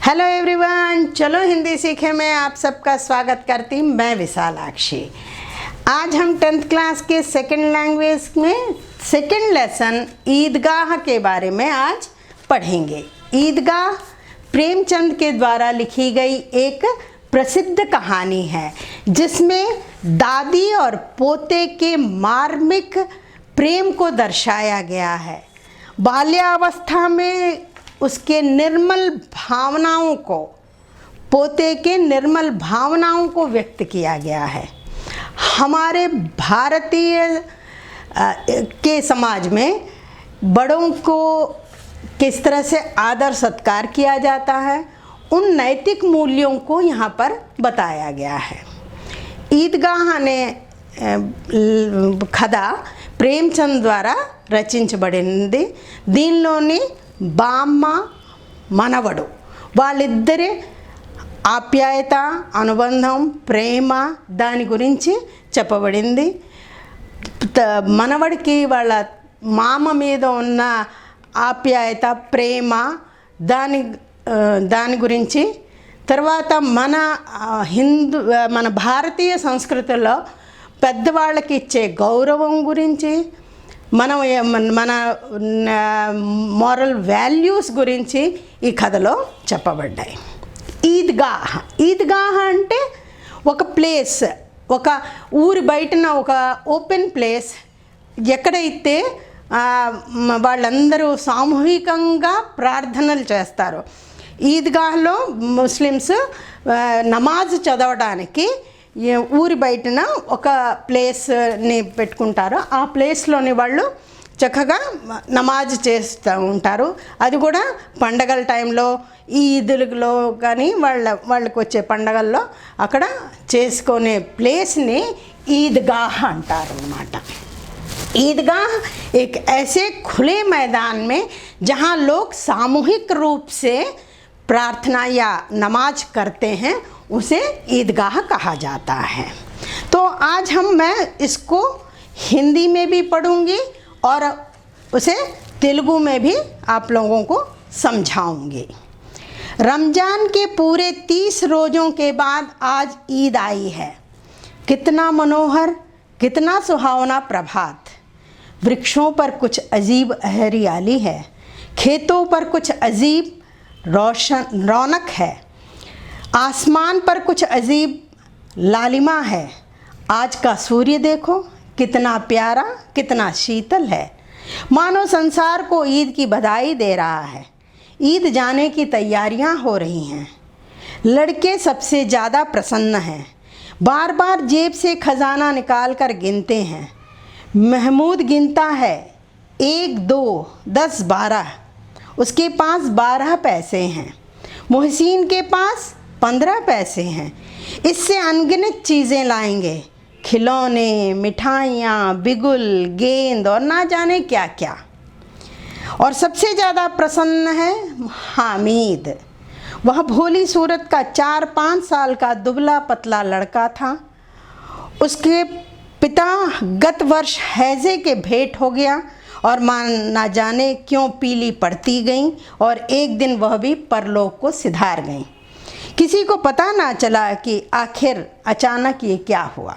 Hello everyone, चलो हिंदी सीखे में आप सबका स्वागत करती हूँ। मैं विशालाक्षी। आज हम 10th क्लास के सेकंड लैंग्वेज में सेकंड लेसन ईदगाह के बारे में आज पढ़ेंगे। ईदगाह प्रेमचंद के द्वारा लिखी गई एक प्रसिद्ध कहानी है जिसमें दादी और पोते के मार्मिक प्रेम को दर्शाया गया है। बाल्यावस्था में उसके निर्मल भावनाओं को, पोते के निर्मल भावनाओं को व्यक्त किया गया है। हमारे भारतीय के समाज में बड़ों को किस तरह से आदर सत्कार किया जाता है, उन नैतिक मूल्यों को यहाँ पर बताया गया है। ईदगाह ने కథ ప్రేమ్చంద్ ద్వారా రచించబడింది। దీనిలోని బామ్మ మనవడు వాళ్ళిద్దరి ఆప్యాయత, అనుబంధం, ప్రేమ దాని గురించి చెప్పబడింది। మనవడికి వాళ్ళ మామ మీద ఉన్న ఆప్యాయత, ప్రేమ దాని గురించి, తర్వాత మన భారతీయ సంస్కృతిలో పెద్దవాళ్ళకి ఇచ్చే గౌరవం గురించి, మన మోరల్ వాల్యూస్ గురించి ఈ కథలో చెప్పబడ్డాయి। ఈద్గాహ్ అంటే ఒక ప్లేస్, ఒక ఊరి బయటన ఒక ఓపెన్ ప్లేస్, ఎక్కడైతే వాళ్ళందరూ సామూహికంగా ప్రార్థనలు చేస్తారు। ఈద్గాహ్లో ముస్లిమ్స్ నమాజ్ చదవడానికి ఊరి బయటన ఒక ప్లేస్ని పెట్టుకుంటారు। ఆ ప్లేస్లోని వాళ్ళు చక్కగా నమాజ్ చేస్తూ ఉంటారు। అది కూడా పండగల టైంలో, ఈదులలో కానీ వాళ్ళకి వచ్చే పండగల్లో అక్కడ చేసుకునే ప్లేస్ని ఈద్గాహ్ అంటారు అన్నమాట। ईदगाह एक ऐसे खुले मैदान में जहाँ लोग सामूहिक रूप से प्रार्थना या नमाज करते हैं उसे ईदगाह कहा जाता है। तो आज मैं इसको हिंदी में भी पढ़ूंगी और उसे तेलुगु में भी आप लोगों को समझाऊंगी। रमज़ान के पूरे 30 रोज़ों के बाद आज ईद आई है। कितना मनोहर, कितना सुहावना प्रभात। वृक्षों पर कुछ अजीब हरियाली है, खेतों पर कुछ अजीब रौनक है, आसमान पर कुछ अजीब लालिमा है। आज का सूर्य देखो कितना प्यारा, कितना शीतल है, मानो संसार को ईद की बधाई दे रहा है। ईद जाने की तैयारियां हो रही हैं। लड़के सबसे ज़्यादा प्रसन्न हैं, बार बार जेब से खजाना निकाल कर गिनते हैं। महमूद गिनता है 1, 2, 10, 12। उसके पास 12 पैसे हैं। मोहसिन के पास 15 पैसे हैं। इससे अनगिनत चीज़ें लाएंगे, खिलौने, मिठाइयाँ, बिगुल, गेंद और ना जाने क्या क्या। और सबसे ज़्यादा प्रसन्न है हामिद। वह भोली सूरत का 4-5 साल का दुबला पतला लड़का था। उसके पिता गत वर्ष हैजे के भेंट हो गया और मां ना जाने क्यों पीली पड़ती गई और एक दिन वह भी परलोक को सिधार गई। किसी को पता ना चला कि आखिर अचानक ये क्या हुआ।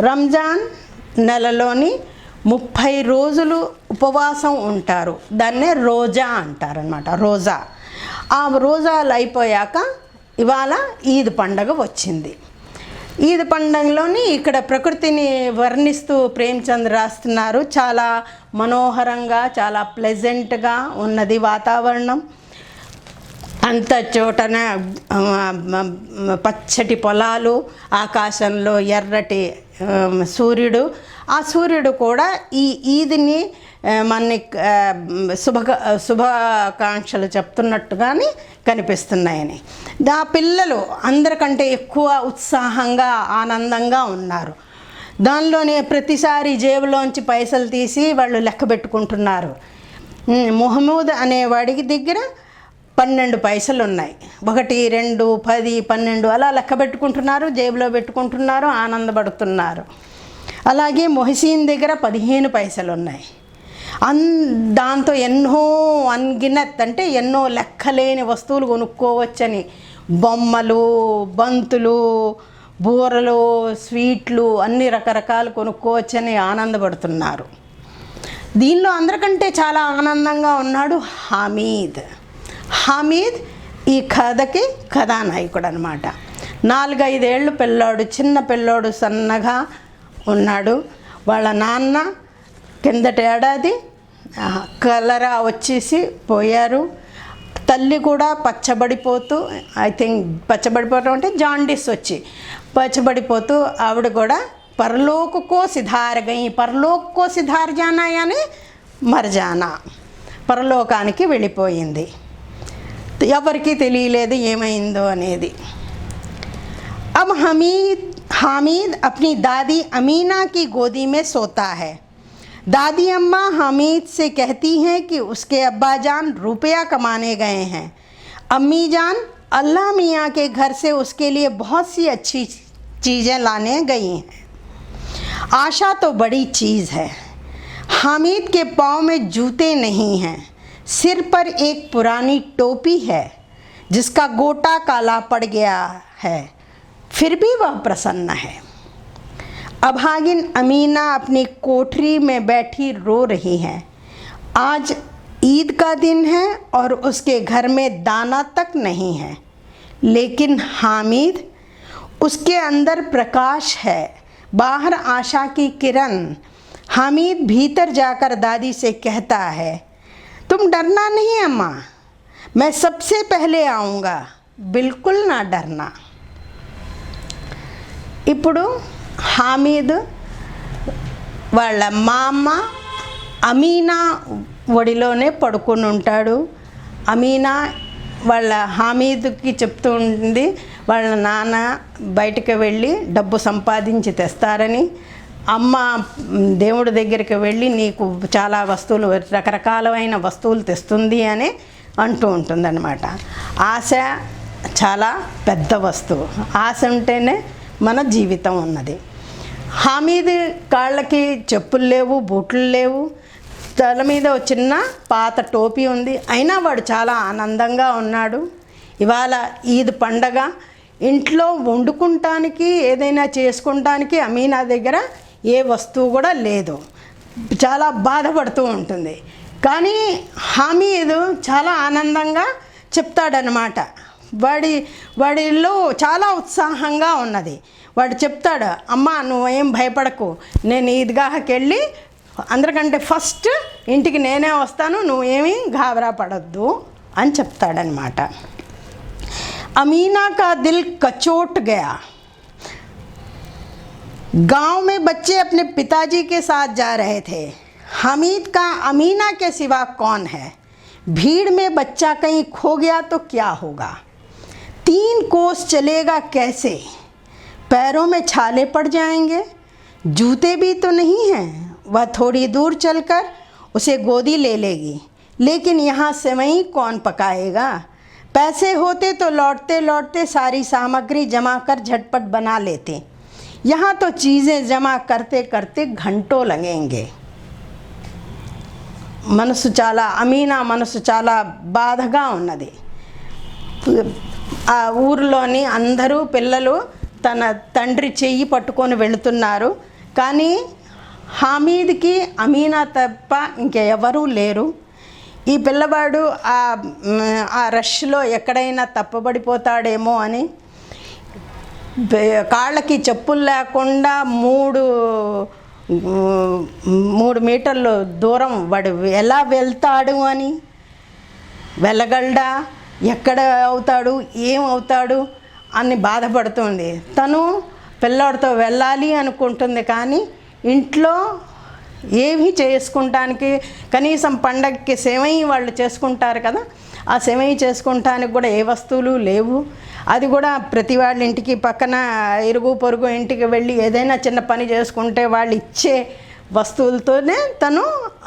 రంజాన్ నెలలోని 30 రోజులు ఉపవాసం ఉంటారు। దాన్నే రోజా అంటారనమాట, రోజా। ఆ రోజాలు అయిపోయాక ఇవాళ ఈద్ పండగ వచ్చింది। ఈద్ పండగలోని ఇక్కడ ప్రకృతిని వర్ణిస్తూ ప్రేమ్చంద్ రాస్తున్నారు। చాలా మనోహరంగా, చాలా ప్లెజెంట్గా ఉన్నది వాతావరణం। అంత చోటన పచ్చటి పొలాలు, ఆకాశంలో ఎర్రటి సూర్యుడు। ఆ సూర్యుడు కూడా ఈ ఈద్ని మన శుభాకాంక్షలు చెప్తున్నట్టుగానే కనిపిస్తున్నాయని। ఆ పిల్లలు అందరికంటే ఎక్కువ ఉత్సాహంగా, ఆనందంగా ఉన్నారు। దానిలోనే ప్రతిసారి జేబులోంచి పైసలు తీసి వాళ్ళు లెక్క పెట్టుకుంటున్నారు। మొహమ్మద్ అనేవాడికి దగ్గర 12 పైసలు ఉన్నాయి। 1, 2, 10, 12 అలా లెక్క పెట్టుకుంటున్నారు, జేబులో పెట్టుకుంటున్నారు, ఆనందపడుతున్నారు। అలాగే మొహసిన్ దగ్గర 15 పైసలు ఉన్నాయి। దాంతో ఎన్నో అన్గినత్ అంటే ఎన్నో లెక్కలేని వస్తువులు కొనుక్కోవచ్చని, బొమ్మలు, బంతులు, బూరలు, స్వీట్లు అన్ని రకరకాలు కొనుక్కోవచ్చని ఆనందపడుతున్నారు. దీనిలో అందరికంటే చాలా ఆనందంగా ఉన్నాడు హమీద్. హమీద్ ఈ కథకి కథానాయకుడు అనమాట. 4-5 ఏళ్ళు పిల్లోడు, చిన్న పిల్లోడు, సన్నగా ఉన్నాడు. వాళ్ళ నాన్న కిందటి ఏడాది కలరా వచ్చేసి పోయారు. తల్లి కూడా పచ్చబడిపోతూ, ఐ థింక్ పచ్చబడిపోవడం అంటే జాండీస్ వచ్చి పచ్చబడిపోతూ ఆవిడ కూడా పరలోకకో సిధార్ గయి, పరలోకకో సిధార్ జానా యాని మర్జానా, పరలోకానికి వెళ్ళిపోయింది. ఎవరికీ తెలియలేదు ఏమైందో అనేది. अब हामिद अपनी दादी अमीना की गोदी में सोता है. दादी अम्मा हामिद से कहती हैं कि उसके अब्बा जान रुपया कमाने गए हैं. अम्मी जान अल्लाह मियाँ के घर से उसके लिए बहुत सी अच्छी चीज़ें लाने गई हैं. आशा तो बड़ी चीज़ है. हामिद के पाँव में जूते नहीं हैं. सिर पर एक पुरानी टोपी है जिसका गोटा काला पड़ गया है, फिर भी वह प्रसन्न है. अभागिन अमीना अपनी कोठरी में बैठी रो रही है. आज ईद का दिन है और उसके घर में दाना तक नहीं है. लेकिन हामिद, उसके अंदर प्रकाश है, बाहर आशा की किरण. हामिद भीतर जाकर दादी से कहता है, तुम डरना नहीं अम्मा, मैं सबसे पहले आऊँगा, बिल्कुल ना डरना. ఇప్పుడు హామీద్ వాళ్ళ మా అమ్మ అమీనా ఒడిలోనే పడుకొని ఉంటాడు. అమీనా వాళ్ళ హామీద్కి చెప్తూ ఉంటుంది వాళ్ళ నాన్న బయటకు వెళ్ళి డబ్బు సంపాదించి తెస్తారని, అమ్మ దేవుడి దగ్గరికి వెళ్ళి నీకు చాలా వస్తువులు, రకరకాలైన వస్తువులు తెస్తుంది అని అంటూ ఉంటుందన్నమాట. ఆశ చాలా పెద్ద వస్తువు. ఆశ ఉంటేనే మన జీవితం ఉన్నది. హామీద్ కాళ్ళకి చెప్పులు లేవు, బూట్లు లేవు, తల మీద చిన్న పాత టోపీ ఉంది. అయినా వాడు చాలా ఆనందంగా ఉన్నాడు. ఇవాళ ఈద్ పండగ, ఇంట్లో వండుకుంటానికి ఏదైనా చేసుకుంటానికి అమీనా దగ్గర ఏ వస్తువు కూడా లేదు. చాలా బాధపడుతూ ఉంటుంది. కానీ హామీద్ చాలా ఆనందంగా చెప్తాడనమాట. వాడిలో చాలా ఉత్సాహంగా ఉన్నది. వాడు చెప్తాడు, అమ్మ నువ్వేం భయపడకు, నేను ఈద్గాహకి వెళ్ళి అందరికంటే ఫస్ట్ ఇంటికి నేనే వస్తాను, నువ్వేమీ గాబరా పడద్దు అని చెప్తాడనమాట. अमीना का दिल कचोट गया. गांव में बच्चे अपने पिताजी के साथ जा रहे थे. हामिद का अमीना के सिवा कौन है. भीड़ में बच्चा कहीं खो गया तो क्या होगा. 3 कोस चलेगा कैसे. पैरों में छाले पड़ जाएंगे. जूते भी तो नहीं हैं. वह थोड़ी दूर चलकर उसे गोदी ले लेगी, लेकिन यहाँ सेवई कौन पकाएगा. पैसे होते तो लौटते लौटते सारी सामग्री जमा कर झटपट बना लेते. यहाँ तो चीज़ें जमा करते करते घंटों लगेंगे. మనసు చాలా, అమీనా మనసు చాలా బాధగా ఉన్నది. ఆ ఊరిలోని అందరూ పిల్లలు తన తండ్రి చెయ్యి పట్టుకొని వెళుతున్నారు. కానీ హామీద్కి అమీనా తప్ప ఇంకెవరూ లేరు. ఈ పిల్లవాడు ఆ రష్లో ఎక్కడైనా తప్పబడిపోతాడేమో అని కాళ్ళకి చెప్పులు లేకుండా 3 మీటర్లు దూరం వాడు ఎలా వెళ్తాడు అని, వెళ్ళగలడా, ఎక్కడ అవుతాడు, ఏమవుతాడు అని బాధపడుతుంది. తను పిల్లాడితో వెళ్ళాలి అనుకుంటుంది. కానీ ఇంట్లో ఏమీ చేసుకుంటానికి, కనీసం పండగకి సేవై వాళ్ళు చేసుకుంటారు కదా, ఆ సేవై చేసుకుంటానికి కూడా ఏ వస్తువులు లేవు. అది కూడా ప్రతి వాళ్ళ ఇంటికి పక్కన ఇరుగు పొరుగు ఇంటికి వెళ్ళి ఏదైనా చిన్న పని చేసుకుంటే వాళ్ళు ఇచ్చే వస్తువులతోనే తను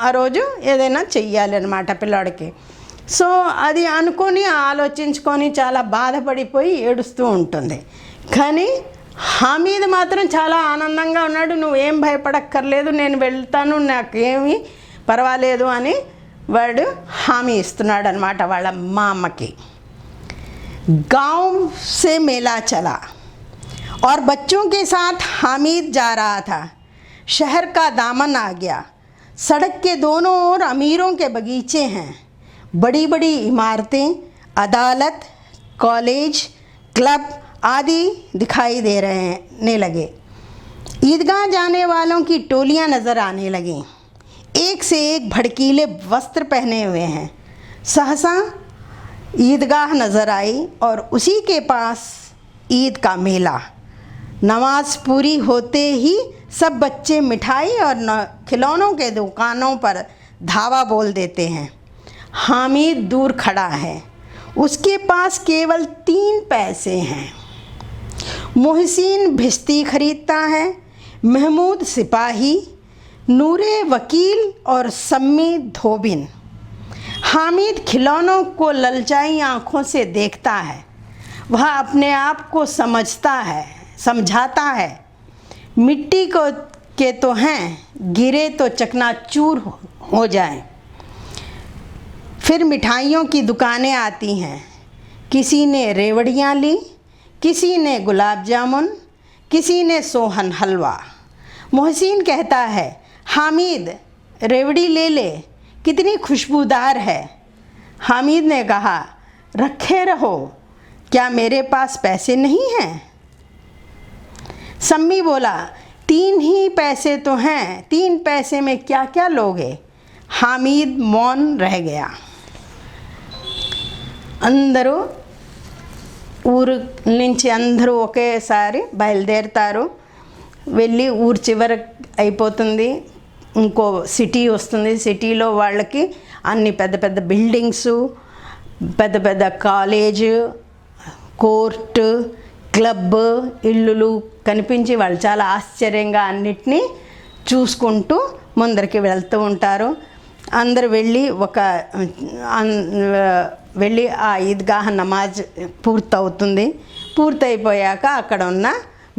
ఆ రోజు ఏదైనా చెయ్యాలి అన్నమాట పిల్లాడికి. సో అది అనుకొని ఆలోచించుకొని చాలా బాధపడిపోయి ఏడుస్తూ ఉంటుంది. కానీ హామీద్ మాత్రం చాలా ఆనందంగా ఉన్నాడు. నువ్వేం భయపడక్కర్లేదు, నేను వెళ్తాను, నాకేమీ పర్వాలేదు అని వాడు హామీ ఇస్తున్నాడు అన్నమాట వాళ్ళ మా అమ్మకి. गांव से मेला चला और बच्चों के साथ हामिद जा रहा था. शहर का दामन आ गया. सड़क के दोनों ओर अमीरों के बगीचे हैं. बड़ी बड़ी इमारतें, अदालत, कॉलेज, क्लब आदि दिखाई दे रहने लगे. ईदगाह जाने वालों की टोलियां नज़र आने लगीं. एक से एक भड़कीले वस्त्र पहने हुए हैं. सहसा ईदगाह नज़र आई और उसी के पास ईद का मेला. नमाज पूरी होते ही सब बच्चे मिठाई और खिलौनों के दुकानों पर धावा बोल देते हैं. हामिद दूर खड़ा है. उसके पास केवल 3 पैसे हैं. मोहसिन भिश्ती खरीदता है. महमूद सिपाही, नूरे वकील और सम्मी धोबिन. हामिद खिलौनों को ललचाई आँखों से देखता है. वह अपने आप को समझाता है मिट्टी को के तो हैं, गिरे तो चकनाचूर हो जाएं. फिर मिठाइयों की दुकानें आती हैं. किसी ने रेवड़ियाँ ली, किसी ने गुलाब जामुन, किसी ने सोहन हलवा. मोहसिन कहता है, हामिद रेवड़ी ले ले, कितनी खुशबूदार है. हामिद ने कहा, रखे रहो, क्या मेरे पास पैसे नहीं हैं. सम्मी बोला, 3 ही पैसे तो हैं, 3 पैसे में क्या क्या लोगे. हामिद मौन रह गया. అందరూ ఊరు నుంచి అందరూ ఒకేసారి బయలుదేరుతారు. వెళ్ళి ఊరు చివర అయిపోతుంది, ఇంకో సిటీ వస్తుంది. సిటీలో వాళ్ళకి అన్ని పెద్ద పెద్ద బిల్డింగ్సు, పెద్ద పెద్ద కాలేజు, కోర్టు, క్లబ్, ఇల్లులు కనిపించి వాళ్ళు చాలా ఆశ్చర్యంగా అన్నిటినీ చూసుకుంటూ ముందరికి వెళ్తూ ఉంటారు. అందరు వెళ్ళి ఆ ఈద్గాహ్ నమాజ్ పూర్తవుతుంది. పూర్తయిపోయాక అక్కడ ఉన్న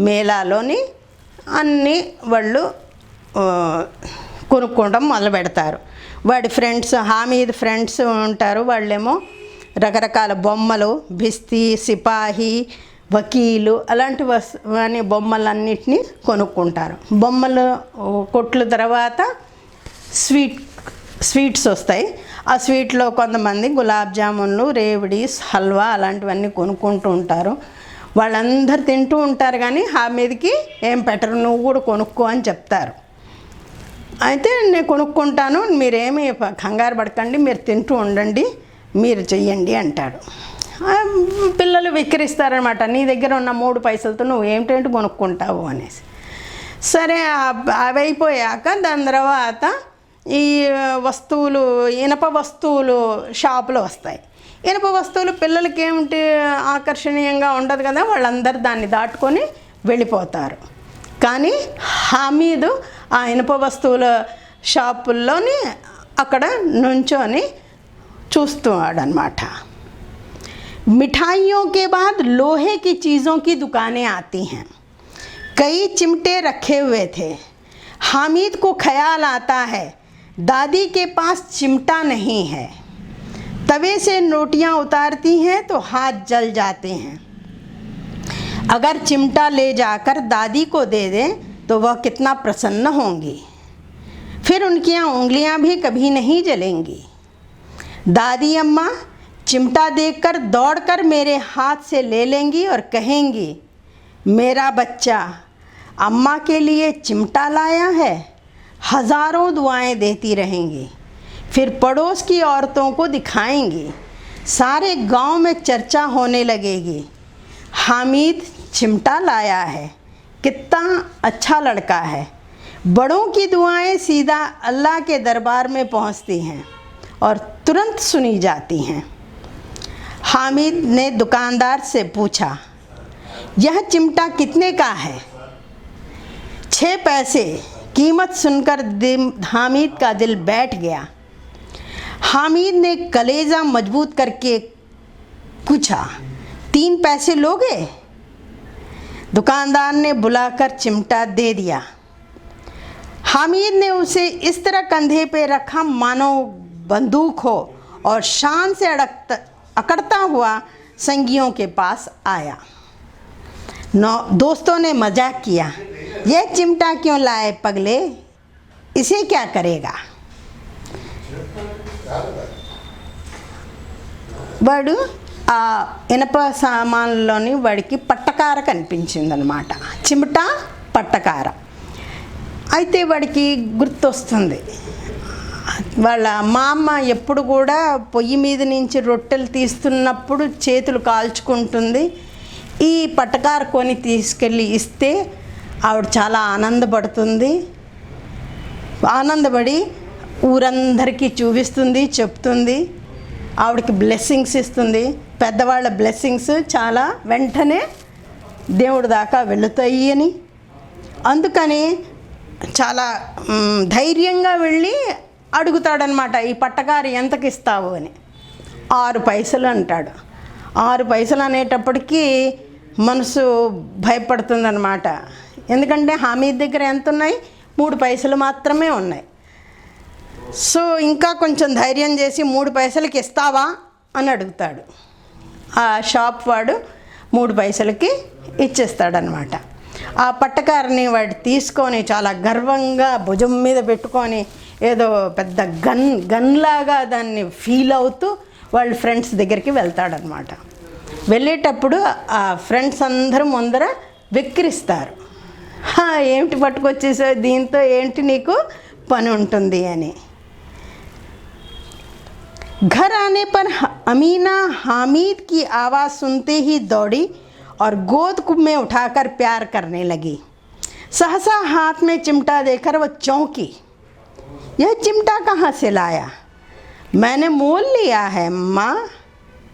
మేళాలోని అన్నీ వాళ్ళు కొనుక్కోవడం మొదలు పెడతారు. వాడి ఫ్రెండ్స్, హామీద్ ఫ్రెండ్స్ ఉంటారు. వాళ్ళేమో రకరకాల బొమ్మలు, భిస్తీ, సిపాహి, వకీలు అలాంటి బొమ్మలన్నిటినీ కొనుక్కుంటారు. బొమ్మలు కొట్ల తర్వాత స్వీట్స్ వస్తాయి. ఆ స్వీట్లో కొంతమంది గులాబ్ జామున్లు, రేవడీస్, హల్వా అలాంటివన్నీ కొనుక్కుంటూ ఉంటారు. వాళ్ళందరూ తింటూ ఉంటారు. కానీ హామీద్కి ఏం పెట్టరు, నువ్వు కూడా కొనుక్కో అని చెప్తారు. అయితే నేను కొనుక్కుంటాను, మీరేమి కంగారు పడకండి, మీరు తింటూ ఉండండి, మీరు చెయ్యండి అంటాడు. పిల్లలు విక్కిరిస్తారనమాట, నీ దగ్గర ఉన్న 3 పైసలతో నువ్వు ఏమిటేంటి కొనుక్కుంటావు అనేసి. సరే అవి అయిపోయాక దాని తర్వాత ఈ వస్తువులు, ఇనప వస్తువులు షాపులో వస్తాయి. ఇనప వస్తువులు పిల్లలకి ఏమిటి ఆకర్షణీయంగా ఉండదు కదా, వాళ్ళందరూ దాన్ని దాటుకొని వెళ్ళిపోతారు. కానీ హామీదు ఆ ఇనప వస్తువుల షాపుల్లోని అక్కడ నుంచొని చూస్తున్నాడనమాట. मिठाइयों के बाद लोहे की चीज़ों की दुकानें आती हैं. कई चिमटे रखे हुए थे. हामिद को ख्याल आता है, दादी के पास चिमटा नहीं है. तवे से रोटियां उतारती हैं तो हाथ जल जाते हैं. अगर चिमटा ले जाकर दादी को दे दें तो वह कितना प्रसन्न होंगी. फिर उनकी उंगलियां भी कभी नहीं जलेंगी. दादी अम्मा चिमटा देखकर दौड़कर मेरे हाथ से ले लेंगी और कहेंगी, मेरा बच्चा अम्मा के लिए चिमटा लाया है. हज़ारों दुआएं देती रहेंगी. फिर पड़ोस की औरतों को दिखाएंगी. सारे गांव में चर्चा होने लगेगी, हामिद चिमटा लाया है, कितना अच्छा लड़का है. बड़ों की दुआएं सीधा अल्लाह के दरबार में पहुंचती हैं और तुरंत सुनी जाती हैं. हामिद ने दुकानदार से पूछा, यह चिमटा कितने का है. 6 पैसे. कीमत सुनकर हामिद का दिल बैठ गया. हामिद ने कलेजा मजबूत करके पूछा, 3 पैसे लोगे. दुकानदार ने बुलाकर चिमटा दे दिया. हामिद ने उसे इस तरह कंधे पे रखा मानो बंदूक हो और शान से अकड़ता हुआ संगियों के पास आया। दोस्तों ने मजाक किया, यह चिमटा क्यों लाए पगले, इसे क्या करेगा? వాడు ఆ ఇనప సామాన్లోని వాడికి పట్టకార కనిపించిందనమాట. చిమటా పట్టకార. అయితే వాడికి గుర్తొస్తుంది, వాళ్ళ మా అమ్మ ఎప్పుడు కూడా పొయ్యి మీద నుంచి రొట్టెలు తీస్తున్నప్పుడు చేతులు కాల్చుకుంటుంది. ఈ పట్టకార కొని తీసుకెళ్ళి ఇస్తే ఆవిడ చాలా ఆనందపడి ఊరందరికీ చూపిస్తుంది, చెప్తుంది. ఆవిడకి బ్లెస్సింగ్స్ ఇస్తుంది. పెద్దవాళ్ళ బ్లెస్సింగ్స్ చాలా వెంటనే దేవుడి దాకా వెళుతాయి అని, అందుకని చాలా ధైర్యంగా వెళ్ళి అడుగుతాడనమాట, ఈ పట్టకారు ఎంతకి ఇస్తావు అని. 6 పైసలు అంటాడు. 6 పైసలు అనేటప్పటికీ మనసు భయపడుతుందన్నమాట. ఎందుకంటే హామీద్ దగ్గర ఎంత ఉన్నాయి? 3 పైసలు మాత్రమే ఉన్నాయి. సో ఇంకా కొంచెం ధైర్యం చేసి 3 పైసలకి ఇస్తావా అని అడుగుతాడు. ఆ షాప్ వాడు 3 పైసలకి ఇచ్చేస్తాడనమాట. ఆ పట్టకారిని వాడు తీసుకొని చాలా గర్వంగా భుజం మీద పెట్టుకొని ఏదో పెద్ద గన్లాగా దాన్ని ఫీల్ అవుతూ వాళ్ళ ఫ్రెండ్స్ దగ్గరికి వెళ్తాడనమాట. వెళ్ళేటప్పుడు ఆ ఫ్రెండ్స్ అందరూ ముందర వెక్కిరిస్తారు, ఏమిటి పట్టుకొచ్చేసావు, దీంతో ఏంటి నీకు పని ఉంటుంది అని. घर आने पर अमीना हामिद की आवाज़ सुनते ही दौड़ी और गोद में उठाकर प्यार करने लगी. सहसा हाथ में चिमटा देकर वह चौंकी, यह चिमटा कहाँ से लाया? मैंने मोल लिया है माँ.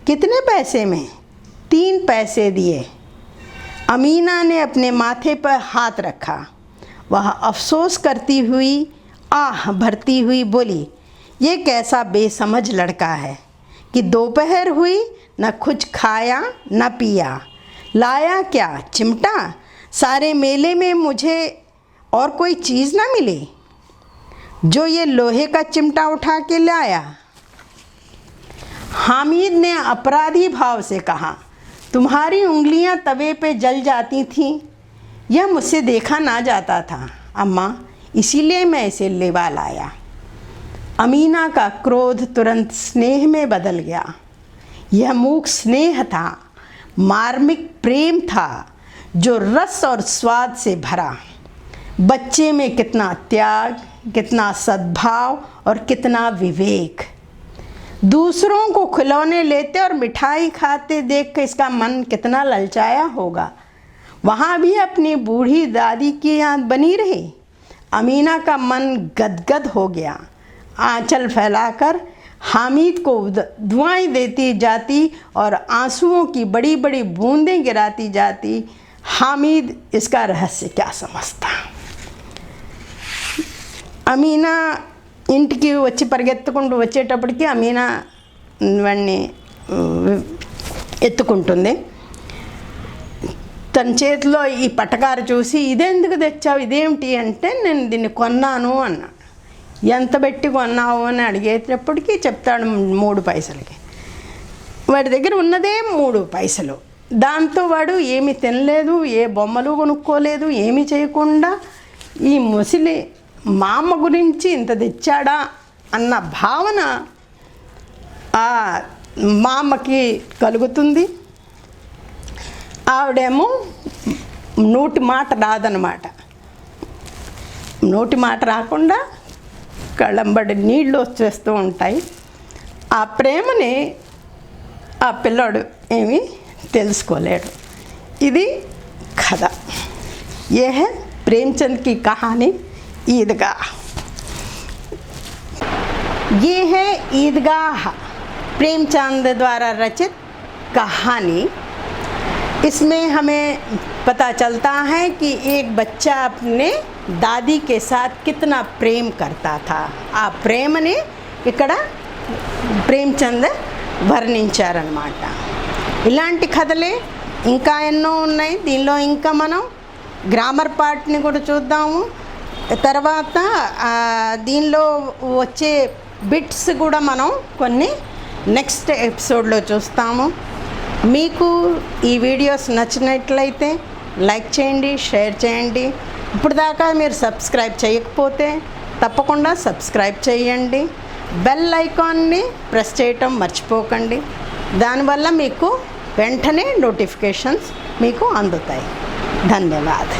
कितने पैसे में? 3 पैसे दिए. अमीना ने अपने माथे पर हाथ रखा. वह अफसोस करती हुई आह भरती हुई बोली, ये कैसा बेसमझ लड़का है कि दोपहर हुई न कुछ खाया न पिया, लाया क्या चिमटा? सारे मेले में मुझे और कोई चीज़ न मिली जो ये लोहे का चिमटा उठा के लाया. हामिद ने अपराधी भाव से कहा, तुम्हारी उंगलियां तवे पे जल जाती थीं, यह मुझसे देखा ना जाता था अम्मा, इसीलिए मैं इसे लेवा लाया. अमीना का क्रोध तुरंत स्नेह में बदल गया. यह मूक स्नेह था, मार्मिक प्रेम था जो रस और स्वाद से भरा. बच्चे में कितना त्याग, कितना सद्भाव और कितना विवेक. दूसरों को खिलौने लेते और मिठाई खाते देख कर इसका मन कितना ललचाया होगा. वहाँ भी अपनी बूढ़ी दादी की याद बनी रही. अमीना का मन गदगद हो गया. आंचल फैलाकर हामिद को दुआएं देती जाती और आंसुओं की बड़ी बड़ी बूंदें गिराती जाती. हामिद इसका रहस्य क्या समझता. అమీనా ఇంటికి వచ్చి పరిగెత్తుకుంటూ వచ్చేటప్పటికి అమీనా వాడిని ఎత్తుకుంటుంది. తన చేతిలో ఈ పట్టకారు చూసి, ఇదెందుకు తెచ్చావు, ఇదేమిటి అంటే, నేను దీన్ని కొన్నాను అన్నా. ఎంత పెట్టి కొన్నావు అని అడిగేటప్పటికీ చెప్తాడు 3 పైసలకి. వాడి దగ్గర ఉన్నదే 3 పైసలు. దాంతో వాడు ఏమీ తినలేదు, ఏ బొమ్మలు కొనుక్కోలేదు, ఏమీ చేయకుండా ఈ ముసలి మా అమ్మ గురించి ఇంత తెచ్చాడా అన్న భావన ఆ మా అమ్మకి కలుగుతుంది. ఆవిడేమో నోటి మాట రాదనమాట. నోటి మాట రాకుండా కళ్ళంబడి నీళ్ళు వచ్చేస్తూ ఉంటాయి. ఆ ప్రేమని ఆ పిల్లోడు ఏమీ తెలుసుకోలేడు. ఇది కథ. ఏ హై ప్రేమ్చంద్ की कहानी ईदगाह. ये है ईदगाह, प्रेमचंद द्वारा रचित कहानी. इसमें हमें पता चलता है कि एक बच्चा अपने दादी के साथ कितना प्रेम करता था. ఆ ప్రేమని ఇక్కడ ప్రేమ్చంద్ వర్ణించారన్నమాట. ఇలాంటి కథలే ఇంకా ఎన్నో ఉన్నాయి. దీనిలో ఇంకా మనం గ్రామర్ పార్ట్ని కూడా చూద్దాము. తర్వాత దీనిలో వచ్చే బిట్స్ కూడా మనం కొన్ని నెక్స్ట్ ఎపిసోడ్లో చూస్తాము. మీకు ఈ వీడియోస్ నచ్చినట్లయితే లైక్ చేయండి, షేర్ చేయండి. ఇప్పుడు దాకా మీరు సబ్స్క్రైబ్ చేయకపోతే తప్పకుండా సబ్స్క్రైబ్ చేయండి. బెల్ ఐకాన్ని ప్రెస్ చేయటం మర్చిపోకండి. దానివల్ల మీకు వెంటనే నోటిఫికేషన్స్ మీకు అందుతాయి. ధన్యవాదాలు.